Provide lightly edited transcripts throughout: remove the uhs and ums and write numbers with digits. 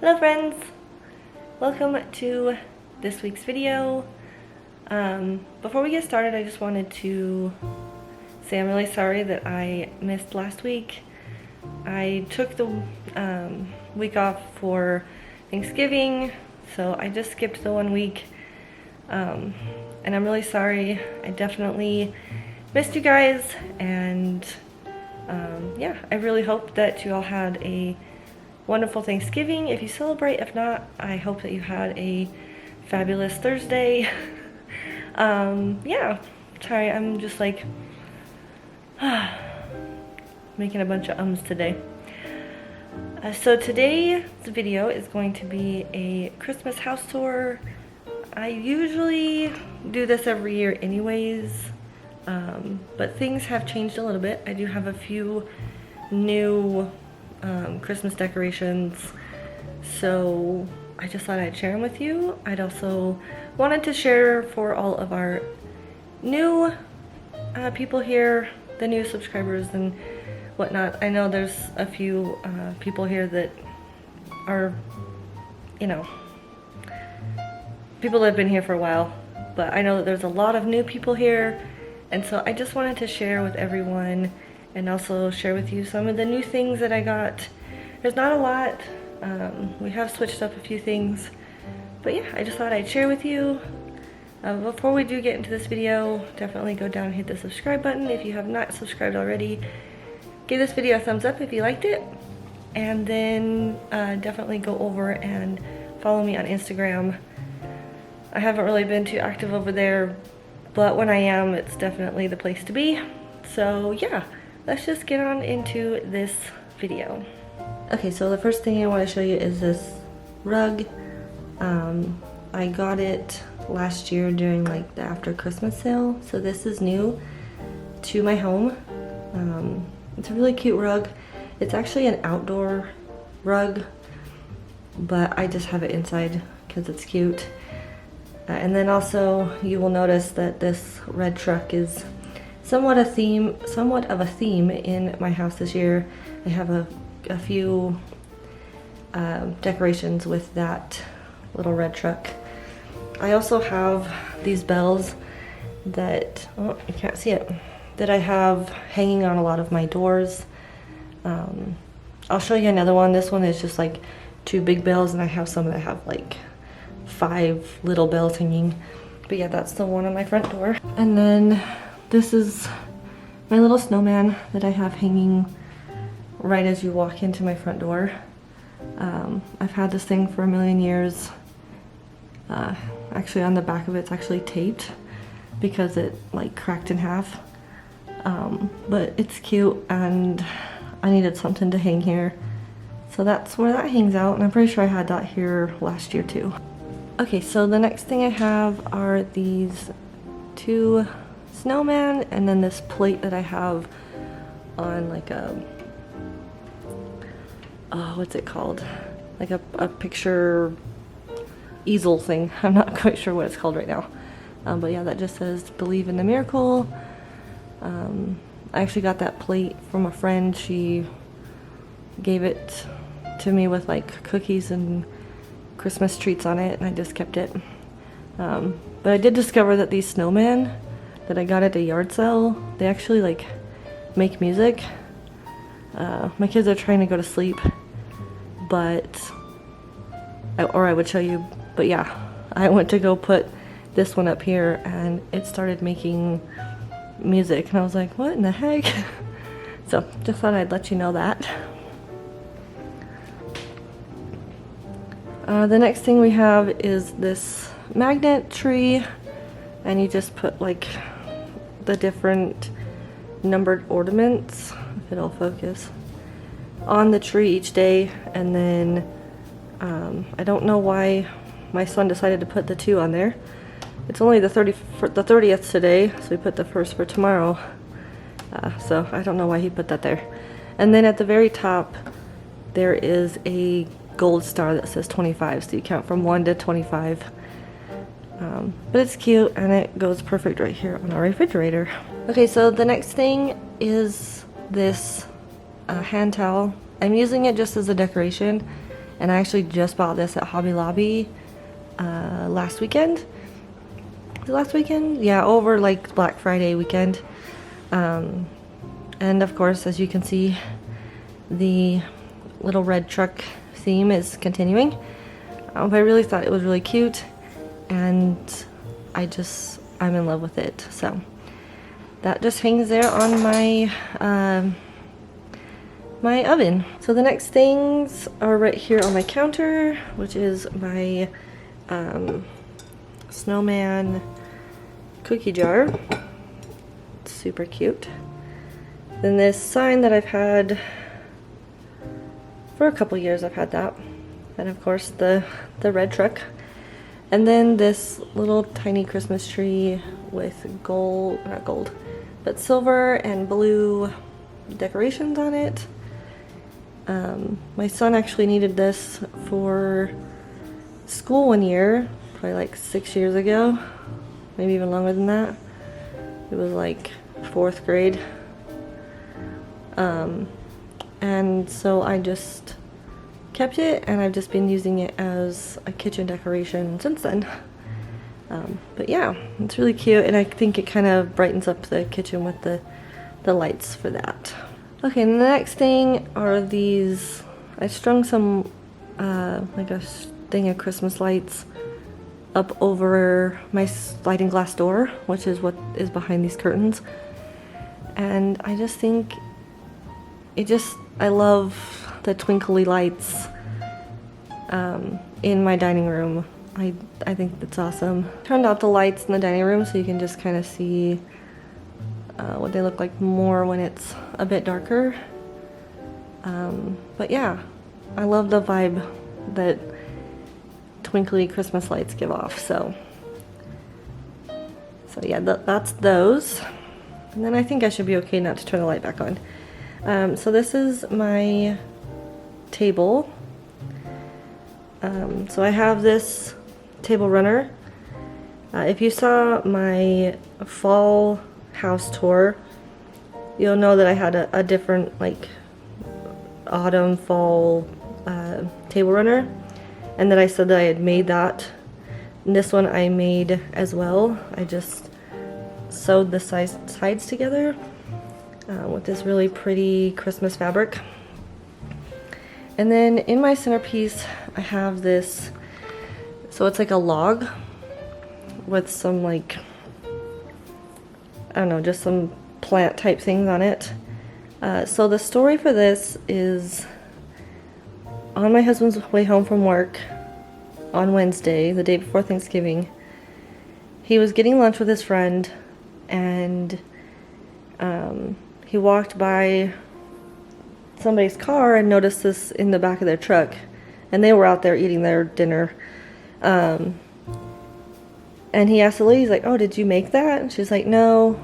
Hello friends! Welcome to this week's video. Before we get started, I just wanted to say I'm really sorry that I missed last week. I took the week off for Thanksgiving, so I just skipped the 1 week. And I'm really sorry. I definitely missed you guys, and yeah, I really hope that you all had a wonderful Thanksgiving if you celebrate. If not, I hope that you had a fabulous Thursday. Yeah, sorry, I'm just like making a bunch of ums today. So today's video is going to be a Christmas house tour. I usually do this every year anyways, but things have changed a little bit. I do have a few new Christmas decorations, so I just thought I'd share them with you. I'd also wanted to share for all of our new people here, the new subscribers and whatnot. I know there's a few people here that are, you know, people that have been here for a while, but I know that there's a lot of new people here, and so I just wanted to share with everyone and also share with you some of the new things that I got. There's not a lot. We have switched up a few things, but yeah, I just thought I'd share with you. Before we do get into this video, definitely go down and hit the subscribe button if you have not subscribed already. Give this video a thumbs up if you liked it, and then definitely go over and follow me on Instagram. I haven't really been too active over there, but when I am, it's definitely the place to be. So yeah, let's just get on into this video. Okay, so the first thing I want to show you is this rug. I got it last year during like the after Christmas sale, so this is new to my home. It's a really cute rug. It's actually an outdoor rug, but I just have it inside because it's cute. And then also you will notice that this red truck is somewhat of a theme in my house this year. I have a few decorations with that little red truck. I also have these bells that, oh, you can't see it, that I have hanging on a lot of my doors. I'll show you another one. This one is just like 2 big bells, and I have some that have like 5 little bells hanging. But yeah, that's the one on my front door. And then this is my little snowman that I have hanging right as you walk into my front door. I've had this thing for a million years. Actually, on the back of it's actually taped because it like cracked in half. But it's cute, and I needed something to hang here. So that's where that hangs out, and I'm pretty sure I had that here last year too. Okay, so the next thing I have are these 2 snowman, and then this plate that I have on like a, what's it called? Like a picture easel thing. I'm not quite sure what it's called right now. But yeah, that just says "Believe in the Miracle." I actually got that plate from a friend. She gave it to me with like cookies and Christmas treats on it, and I just kept it. But I did discover that these snowmen that I got at a yard sale, they actually like make music. My kids are trying to go to sleep, but I would show you, but yeah, I went to go put this one up here and it started making music, and I was like, what in the heck? So just thought I'd let you know that. The next thing we have is this magnet tree, and you just put like the different numbered ornaments, if it'll focus, on the tree each day. And then I don't know why my son decided to put the 2 on there. It's only the 30th today, so we put the 1st for tomorrow. So I don't know why he put that there. And then at the very top there is a gold star that says 25, so you count from 1 to 25. But it's cute, and it goes perfect right here on our refrigerator. Okay, so the next thing is this hand towel. I'm using it just as a decoration. And I actually just bought this at Hobby Lobby last weekend. Was it last weekend? Yeah, over like Black Friday weekend. And of course, as you can see, the little red truck theme is continuing. But I really thought it was really cute, and I'm in love with it. So that just hangs there on my my oven. So the next things are right here on my counter, which is my snowman cookie jar. It's super cute. Then this sign that I've had for a couple years, I've had that. And of course the red truck. And then this little tiny Christmas tree with gold, not gold, but silver and blue decorations on it. My son actually needed this for school one year, probably like 6 years ago, maybe even longer than that. It was like 4th grade. And so I just kept it, and I've just been using it as a kitchen decoration since then. But yeah, it's really cute, and I think it kind of brightens up the kitchen with the lights for that. Okay, and the next thing are these. I strung some like a thing of Christmas lights up over my sliding glass door, which is what is behind these curtains. And I just think I love the twinkly lights in my dining room. I think that's awesome. Turned out the lights in the dining room so you can just kind of see what they look like more when it's a bit darker. But yeah, I love the vibe that twinkly Christmas lights give off. So yeah, that's those. And then I think I should be okay not to turn the light back on. So this is my table. So I have this table runner. If you saw my fall house tour, you'll know that I had a different like autumn fall table runner, and that I said that I had made that. And this one I made as well. I just sewed the sides together with this really pretty Christmas fabric. And then in my centerpiece I have this, so it's like a log with some like, I don't know, just some plant type things on it. So the story for this is, on my husband's way home from work on Wednesday, the day before Thanksgiving, he was getting lunch with his friend, and he walked by somebody's car and noticed this in the back of their truck, and they were out there eating their dinner. And he asked the lady, he's like, "Oh, did you make that?" And she's like, "No."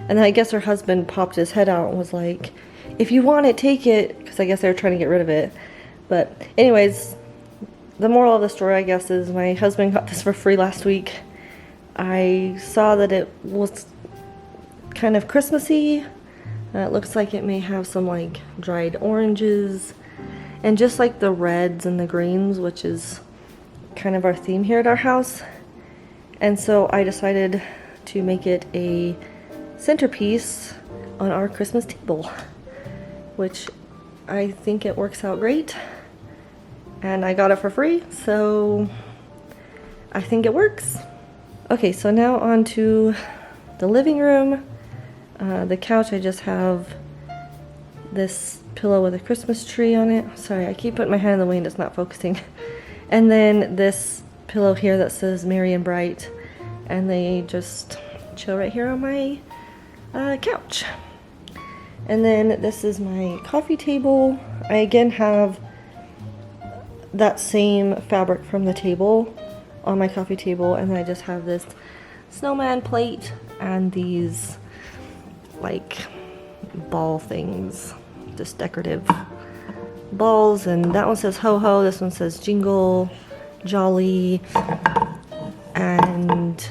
And then I guess her husband popped his head out and was like, "If you want it, take it," because I guess they were trying to get rid of it. But anyways, the moral of the story, I guess, is my husband got this for free last week. I saw that it was kind of Christmassy. It looks like it may have some like dried oranges and just like the reds and the greens, which is kind of our theme here at our house. And so I decided to make it a centerpiece on our Christmas table, which I think it works out great. And I got it for free, so I think it works. Okay, so now on to the living room. The couch, I just have this pillow with a Christmas tree on it. Sorry, I keep putting my hand in the way and it's not focusing. And then this pillow here that says Merry and Bright, and they just chill right here on my couch. And then this is my coffee table. I again have that same fabric from the table on my coffee table, and then I just have this snowman plate and these like ball things, just decorative balls. And that one says ho ho, this one says jingle, jolly, and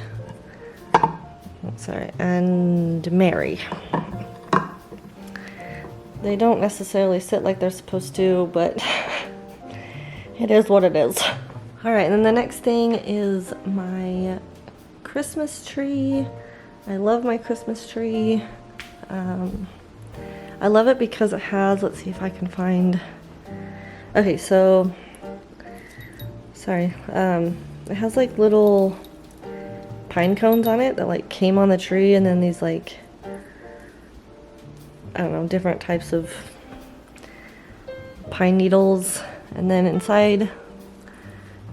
and merry. They don't necessarily sit like they're supposed to, but It is what it is. All right, and then the next thing is my Christmas tree. I love my Christmas tree. I love it because it has, let's see if I can find, okay, so, sorry, it has like little pine cones on it that like came on the tree, and then these like, I don't know, different types of pine needles, and then inside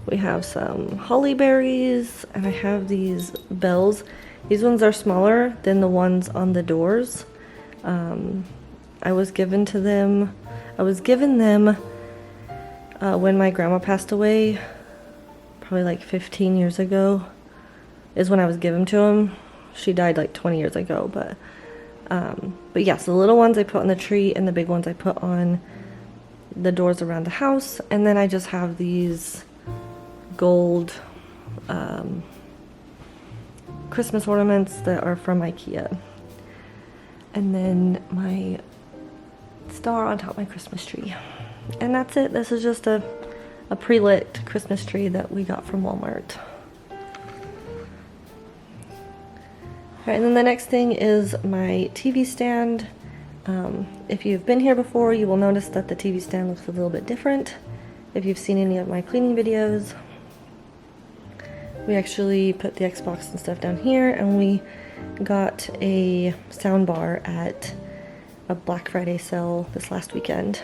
we have some holly berries, and I have these bells. These ones are smaller than the ones on the doors. I was given them when my grandma passed away, probably like 15 years ago is when I was given to them. She died like 20 years ago, but yeah, so the little ones I put on the tree and the big ones I put on the doors around the house, and then I just have these gold Christmas ornaments that are from IKEA. And then my star on top of my Christmas tree. And that's it. This is just a pre-lit Christmas tree that we got from Walmart. Alright, and then the next thing is my TV stand. If you've been here before, you will notice that the TV stand looks a little bit different. If you've seen any of my cleaning videos, we actually put the Xbox and stuff down here, and we got a sound bar at a Black Friday sale this last weekend.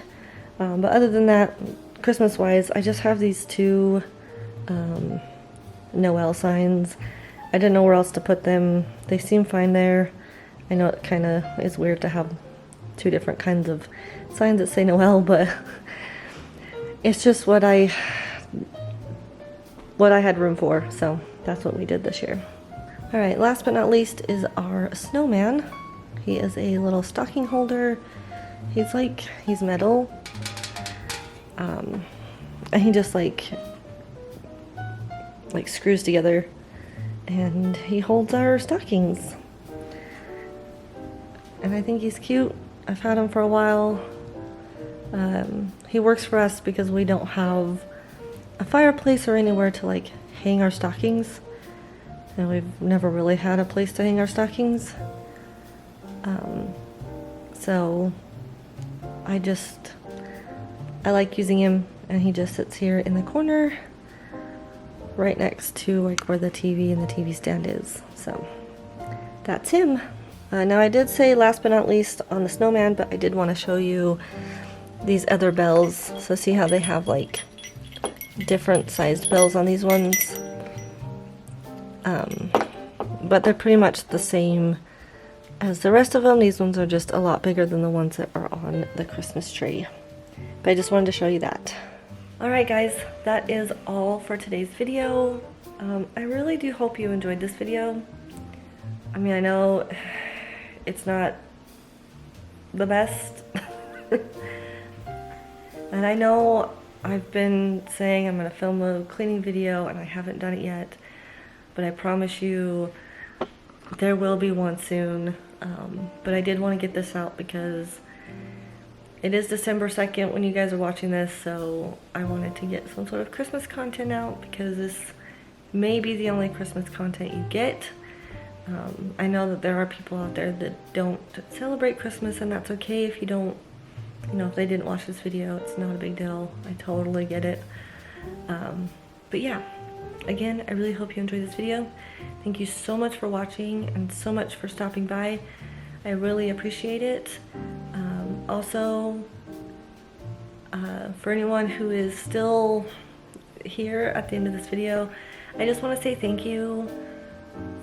But other than that, Christmas wise, I just have these two Noel signs. I didn't know where else to put them. They seem fine there. I know it kind of is weird to have two different kinds of signs that say Noel, but it's just what I had room for, so that's what we did this year. Alright, last but not least is our snowman. He is a little stocking holder. He's metal. And he just like screws together, and he holds our stockings. And I think he's cute. I've had him for a while. He works for us because we don't have a fireplace or anywhere to like hang our stockings, and we've never really had a place to hang our stockings. So I like using him, and he just sits here in the corner right next to like where the TV and the TV stand is. So that's him. Now I did say last but not least on the snowman, but I did want to show you these other bells. So see how they have like different sized bells on these ones, but they're pretty much the same as the rest of them. These ones are just a lot bigger than the ones that are on the Christmas tree, but I just wanted to show you that. Alright guys, that is all for today's video. I really do hope you enjoyed this video. I mean, I know it's not the best and I know I've been saying I'm going to film a cleaning video and I haven't done it yet, but I promise you there will be one soon. But I did want to get this out because it is December 2nd when you guys are watching this, so I wanted to get some sort of Christmas content out because this may be the only Christmas content you get. I know that there are people out there that don't celebrate Christmas, and that's okay if you don't. You know, if they didn't watch this video, it's not a big deal. I totally get it. But yeah, again, I really hope you enjoyed this video. Thank you so much for watching and so much for stopping by. I really appreciate it. Also, for anyone who is still here at the end of this video, I just want to say thank you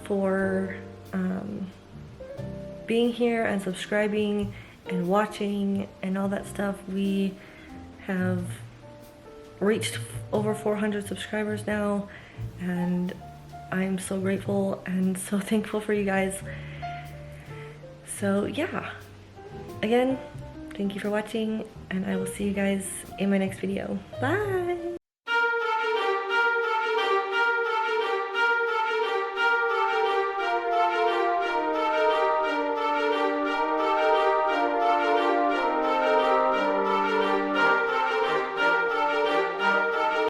for being here and subscribing and watching and all that stuff. We have reached over 400 subscribers now, and I'm so grateful and so thankful for you guys. So yeah, again, thank you for watching, and I will see you guys in my next video. Bye!